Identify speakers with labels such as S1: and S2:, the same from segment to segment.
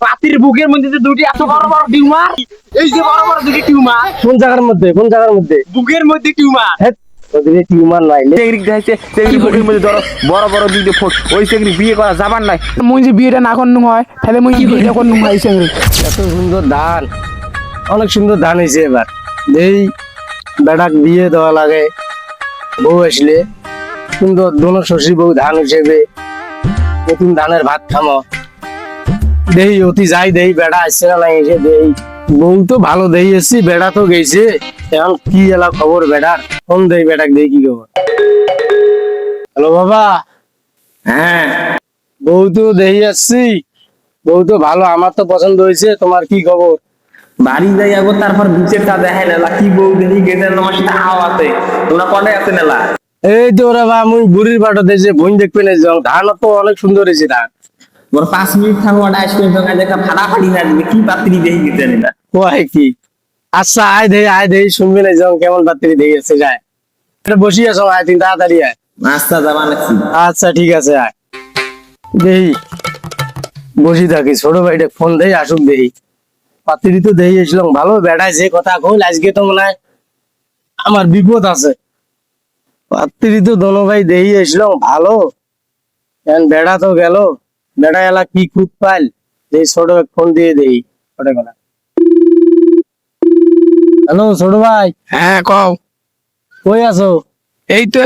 S1: পাতির বুকের মধ্যে যে দুটি এত বড় বড় টিউমার, এই যে বড় বড় দুটি টিউমার
S2: কোন জায়গার মধ্যে
S1: বুকের মধ্যে টিউমার।
S2: ওদিকে টিউমার নাই
S3: চেংড়ি দেখাইছে চেংড়ি বুকের মধ্যে ধরো বড় বড় দুইটা ফোট, ওই চেংড়ি বিয়ে করা যাবার নাই।
S4: মুই যে বিয়েটা না করনু হয় তাহলে মুই বিয়েটা করনু হয় সঙ্গে।
S2: এত সুন্দর ধান, অনেক সুন্দর ধান হয়েছে এবার। এই বেটাক বিয়ে দেওয়া লাগে, বউ আসলে সুন্দর দোনো শশী বউ ধান হিসেবে নতুন ধানের ভাত খামো। দেই অতি যাই দেই বেড়া আসছে না নাই এসে দেই, বউ তো ভালো দেই এসছি, বেড়া তো গেছে। এখন কি এলা খবর বেড়ার, ফোন দেই বেটাক দেই কি খবর। হ্যালো বাবা। হ্যাঁ বউ তো দেই আসছি, বউ তো ভালো, আমার তো পছন্দ হয়েছে। তোমার কি খবর?
S3: বাড়ি যাই আবার তারপর বিচের তা দেখাই না কি বউ দেখি গেছে তোমার সাথে আওয়াতে তোমরা কনে আছে নেলা।
S2: এই তো রে বা মুই বুড়ির বাটা দেশে বোন দেখবে না, ধান তো অনেক সুন্দর হয়েছে ধান।
S3: মোর 5 মিনিট থাকো আইসক্রিম দোকানে দেখা ফাটাফাটি না দিবে কি পাত্রী দেখি গেছে না।
S2: কয় কি? আচ্ছা আয় দেই শুনবি না যখন কেমন বাত্রি দিয়ে গেছে যায়। বসি আছো, আয় তিন তাড়াতাড়ি আয়।
S3: নাস্তা যাবা নাকি?
S2: আচ্ছা ঠিক আছে আয়। দেই বসি থাকি, ছোট ভাইটা ফোন দেই আসুক দেই। পাত্রি তো দেই এসলাম ভালো, বেড়ায় যে কথা কইল আজকে তো মনে হয় আমার বিপদ আছে। পাত্রি তো দোনো ভাই দেই এসলাম ভালো, এখন বেড়া তো গেল, বেড়া এলা কি খুব পাইল। এই ছোট ভাই ফোন দিয়ে দেই। হ্যালো ছোট ভাই।
S4: হ্যাঁ কও।
S2: কই আছো?
S4: এই তো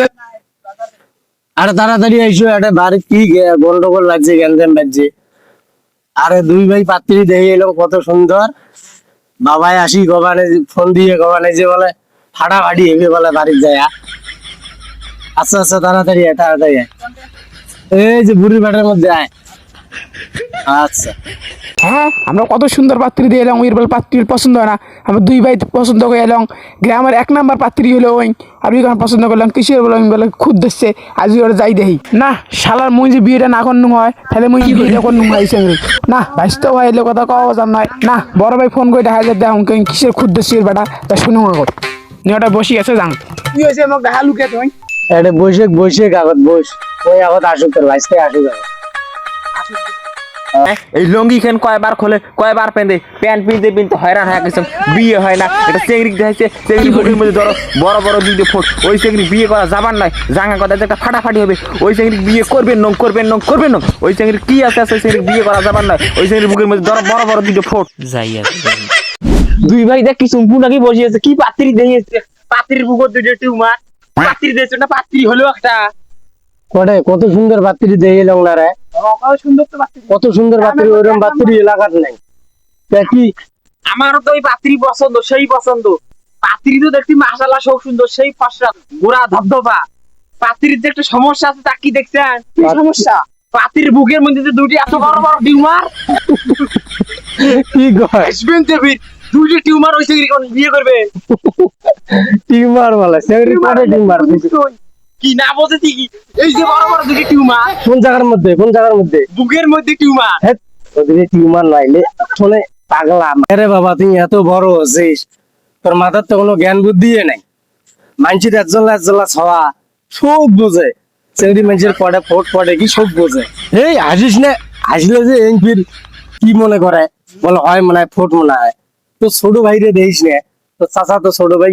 S2: আরে তাড়াতাড়ি আইসো, একটা বাড়ি কি গন্ডগোল লাগছে, গ্যাঞ্জাম বাজছে। আরে দুই ভাই পাত্রী দেখে এলাম কত সুন্দর, বাবাই আসি গবানে ফোন দিয়ে গবানে যে বলে ফাটাফাটি হেবে বলে বাড়ির যায়। আচ্ছা আচ্ছা তাড়াতাড়ি আয় তাড়াতাড়ি আয়, এই যে বুড়ির ভাটার মধ্যে আয়। আচ্ছা
S4: হ্যাঁ আমরা কত সুন্দর পাত্রী দিয়ে এলাম, ওই বলে পাত্রীর পছন্দ হয় না, আমরা দুই ভাই পছন্দ করে এলাম। গ্রামের 1 নাম্বার পাত্রী হলো ওই, আপনি যখন পছন্দ করলাম কিসের বলে আমি বলে খুদ দিচ্ছে আজ ওরা যাই দেখি না। শালার মুই যে বিয়েটা না করনু হয় তাহলে মুই বিয়েটা করনু হয় সঙ্গে। না ভাইস্তো ভাই এলে কথা কওয়া যান নয় না, বড় ভাই ফোন করে দেখা যায় দেখুন কিসের খুদ দিচ্ছে বেটা, তা শুনুন আগত নিয়েটা বসি আছে যান। কি হয়েছে আমাকে দেখা লুকে তুমি?
S2: এটা বসে কাগজ বস, ওই আগত আসুক, তোর ভাইস থেকে আসুক।
S3: এই লঙ্গি খান কয়বার খোলে কয়বার পেঁধে, প্যান্ট পিনতে পিনতে হয়রান হয়ে গেছে, বিয়ে হয় না। এটা চেংড়ি দেখাইছে চেংড়ি বুকের মধ্যে ধরো বড় বড় দুইটা ফোট, ওই চেংড়ি বিয়ে করা যাবার নাই। জাঙ্গা কথা একটা ফাটাফাটি হবে, ওই চেংড়ি বিয়ে করবেন নং করবেন নং করবেন নং। ওই চেংড়ি কি আছে ওই চেংড়ি বিয়ে করা যাবার নাই। ওই চেংড়ি বুকের মধ্যে ধরো বড় বড় দুইটা ফোট যাই আছে।
S1: দুই ভাই দেখ কি সুম্পু নাকি বসিয়েছে, কি পাত্রী দেখেছে, পাত্রীর বুকের দুটি টিউমার। পাত্রী দেখছে না, পাত্রী হলো একটা।
S2: কত সুন্দর বাত্রি দেখে এলাম না রে,
S1: সুন্দর তো পাত্রী।
S2: কত সুন্দর বাত্রি, ওইরকম বাত্রি এলাকার নাই। তা কি
S1: আমারও তো ওই পাত্রী পছন্দ, সেই পছন্দ। পাত্রী তো দেখছি মাশাআল্লাহ সব সুন্দর, সেই ফর্সা গোরা ধবধবা। পাত্রীর যে একটা সমস্যা আছে তা কি দেখছেন? কি সমস্যা? পাত্রীর বুকের মধ্যে যে দুটি এত বড় বড় টিউমার।
S2: কি কয়?
S1: হাসবেন দেবী দুটি টিউমার হইছে, কোন বিয়ে করবে?
S2: টিউমার বলে সেরি পরে টিউমার
S1: কি না বোঝে কি? এই যে বড় বড় দুটি টিউমার
S2: কোন জায়গার মধ্যে
S1: বুকের মধ্যে টিউমার।
S2: ওদিকে টিউমার নাইলে শুনে পাগলা। আরে বাবা তুই এত বড় হচ্ছিস, তোর মাথার তো কোনো জ্ঞান বুদ্ধি নাই। মানুষের একজলা ছওয়া সব বোঝে, সেরি মানুষের পড়ে ফোট পড়ে কি সব বোঝে। এই হাসিস না, হাসলে যে এনপির কি মনে করে বলে হয় মনে হয় ফোট মনে হয়। তো ছোট ভাইরে দেখিস না, তো চাচা তো ছোট ভাই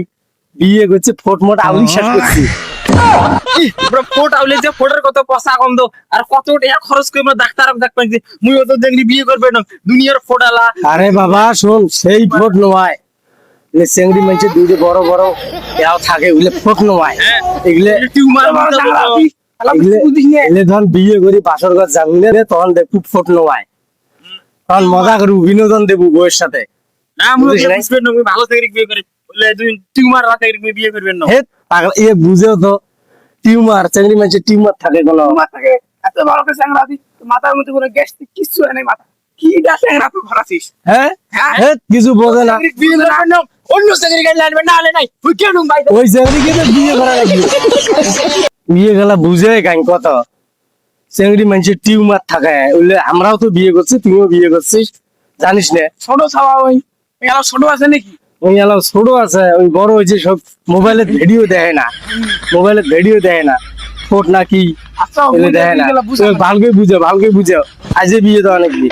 S2: বিয়ে করছে, ফোট মোট আউলি শেষ করছি।
S1: ফোট আউলে যে ফোটের কত পয়সা গন্ধ, আর কত টাকা খরচ করে আমরা ডাক্তার দেখবেন যে মুই তো দেখলি বিয়ে করবে না দুনিয়ার ফোটালা।
S2: আরে বাবা শোন, সেই ফোট নয়, চেংড়ি মানুষের দুইটা বড় বড় এও থাকে, ওগুলো ফোট নয়, এগুলো
S1: টিউমার।
S2: এগুলো ধর বিয়ে করি বাসর ঘর জানলে তখন দেখবো ফোট নয়, তখন মজা করবো, বিনোদন দেবো বউয়ের সাথে।
S1: না মুই বুঝবেন না, মুই ভালো থেকে বিয়ে করে বলে দুই টিউমার রাতে বিয়ে করবেন না।
S2: হে পাগল, এ বুঝেও তো টিউমার, চেংড়ি মানুষের টিউমার থাকে কোনো।
S4: থাকে এত বড় করে চ্যাংড়া দি মাথার মধ্যে কোনো গ্যাস কিছু নেই, মাথা কি এটা চ্যাংড়া তো ভরাছিস।
S2: হ্যাঁ হ্যাঁ কিছু বোঝে না,
S1: বিয়ে করবেন না, অন্য চাকরি গাড়ি লাগবে না, হলে নাই ওই কেন ভাই
S2: ওই চেংড়িকে তো বিয়ে করা লাগবে। বিয়ে গেলা বুঝে গান কত, চেংড়ি মানুষের টিউমার থাকে, ওইলে আমরাও তো বিয়ে করছি, তুমিও বিয়ে করছিস, জানিস না?
S4: ছোট ছাওয়া ওই এরা ছোট আছে নাকি?
S2: ওই এলাও ছোট আছে, ওই বড় হয়েছে সব মোবাইলে ভিডিও দেখে না, ফোট নাকি
S4: আচ্ছা
S2: দেখে না। ভালকে বুঝে আজে বিয়ে দেওয়া নাকি।